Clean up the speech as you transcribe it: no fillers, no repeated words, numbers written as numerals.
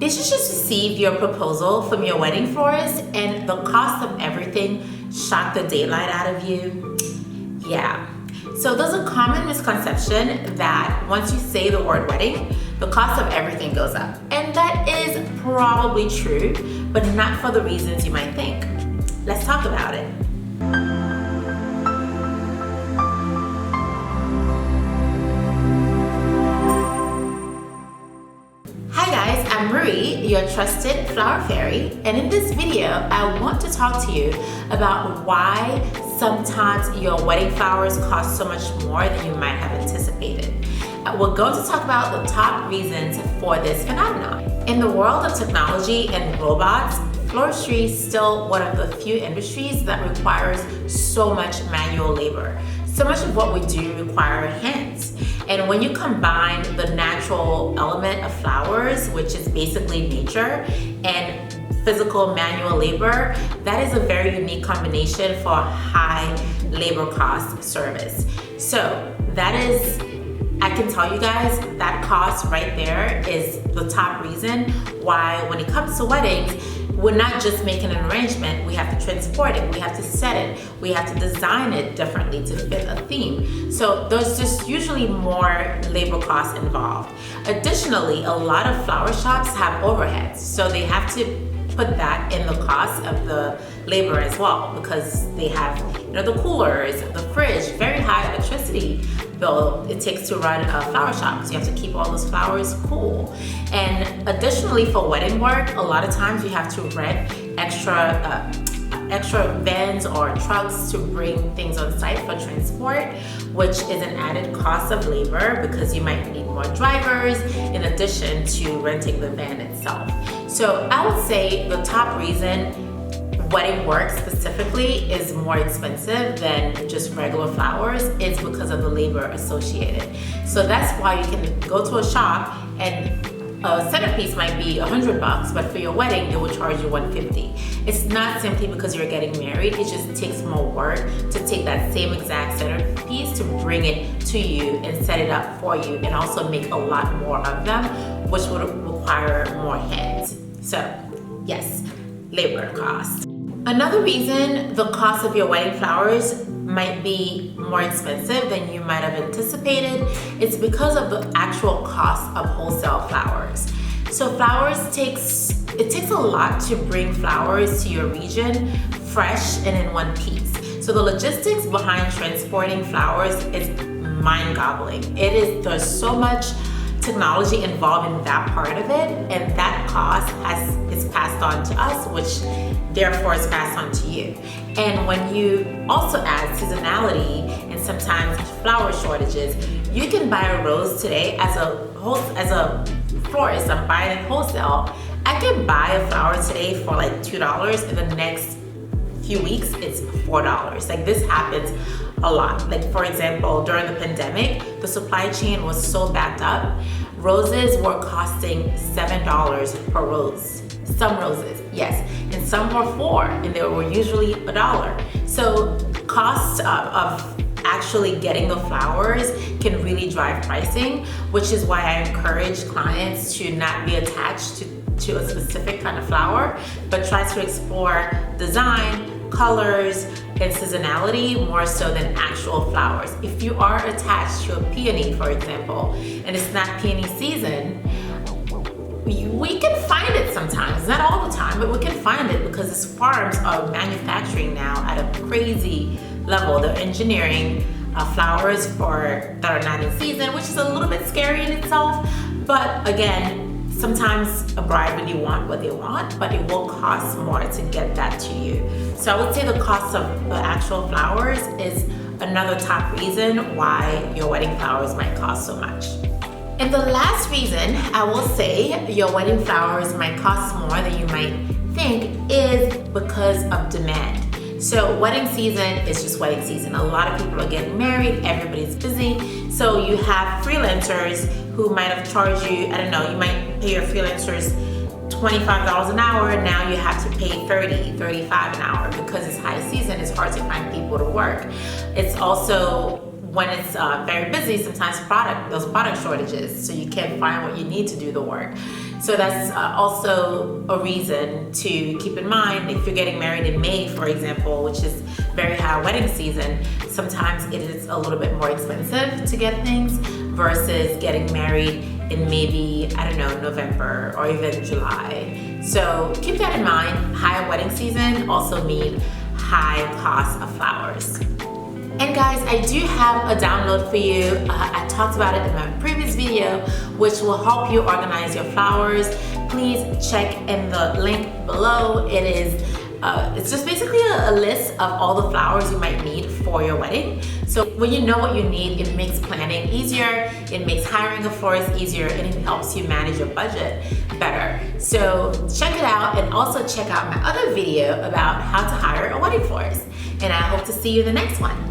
Did you just receive your proposal from your wedding florist and the cost of everything shocked the daylight out of you? Yeah. So there's a common misconception that once you say the word wedding, the cost of everything goes up. And that is probably true, but not for the reasons you might think. Let's talk about it. I'm Marie, your trusted flower fairy, and in this video, I want to talk to you about why sometimes your wedding flowers cost so much more than you might have anticipated. We're going to talk about the top reasons for this phenomenon. In the world of technology and robots, floristry is still one of the few industries that requires so much manual labor. So much of what we do require hands. And when you combine the natural element of flowers, which is basically nature, and physical manual labor, that is a very unique combination for a high labor cost service. So that is, I can tell you guys, that cost right there is the top reason why when it comes to weddings, we're not just making an arrangement, we have to transport it, we have to set it, we have to design it differently to fit a theme. So there's just usually more labor costs involved. Additionally, a lot of flower shops have overheads, so they have to put that in the cost of the labor as well, because they have, the coolers, the fridge, very high electricity bill it takes to run a flower shop. So you have to keep all those flowers cool. And additionally, for wedding work, a lot of times you have to rent extra vans or trucks to bring things on site for transport, which is an added cost of labor because you might need more drivers in addition to renting the van itself. So I would say the top reason wedding work specifically is more expensive than just regular flowers is because of the labor associated. So that's why you can go to a shop and a centerpiece might be $100, but for your wedding, they will charge you $150. It's not simply because you're getting married, it just takes more work to take that same exact centerpiece to bring it to you and set it up for you, and also make a lot more of them, which would require more hands. So yes, labor cost. Another reason the cost of your wedding flowers might be more expensive than you might have anticipated is because of the actual cost of wholesale flowers. So it takes a lot to bring flowers to your region fresh and in one piece. So the logistics behind transporting flowers is mind-boggling. There's so much technology involved in that part of it, and that cost is passed on to us, which therefore is passed on to you. And when you also add seasonality and sometimes flower shortages, you can buy a rose today as a florist. I'm buying it wholesale. I can buy a flower today for like $2, and the next few weeks it's $4. Like, this happens a lot. Like, for example, during the pandemic, the supply chain was so backed up. Roses were costing $7 per rose. Some roses, yes, and some were $4, and they were usually $1. So cost of actually getting the flowers can really drive pricing, which is why I encourage clients to not be attached to a specific kind of flower, but try to explore design, colors, and seasonality more so than actual flowers. If you are attached to a peony, for example, and it's not peony season, we can find it sometimes, not all the time, but we can find it because these farms are manufacturing now at a crazy level. They're engineering flowers that are not in season, which is a little bit scary in itself. But again, sometimes a bride really want what they want, but it will cost more to get that to you. So I would say the cost of the actual flowers is another top reason why your wedding flowers might cost so much. And the last reason I will say your wedding flowers might cost more than you might think is because of demand. So wedding season is just wedding season. A lot of people are getting married, everybody's busy. So you have freelancers who might have charged you, I don't know, you might pay your freelancers $25 an hour. Now you have to pay $30, $35 an hour because it's high season. It's hard to find people to work. It's also when it's very busy, sometimes there's product shortages, so you can't find what you need to do the work. So that's also a reason to keep in mind if you're getting married in May, for example, which is very high wedding season. Sometimes it is a little bit more expensive to get things versus getting married in maybe, I don't know, November or even July. So keep that in mind. Higher wedding season also mean high cost of flowers. And guys, I do have a download for you. I talked about it in my previous video, which will help you organize your flowers. Please check in the link below. It's just basically a list of all the flowers you might need for your wedding. So when you know what you need, it makes planning easier, it makes hiring a florist easier, and it helps you manage your budget better. So check it out, and also check out my other video about how to hire a wedding florist. And I hope to see you in the next one.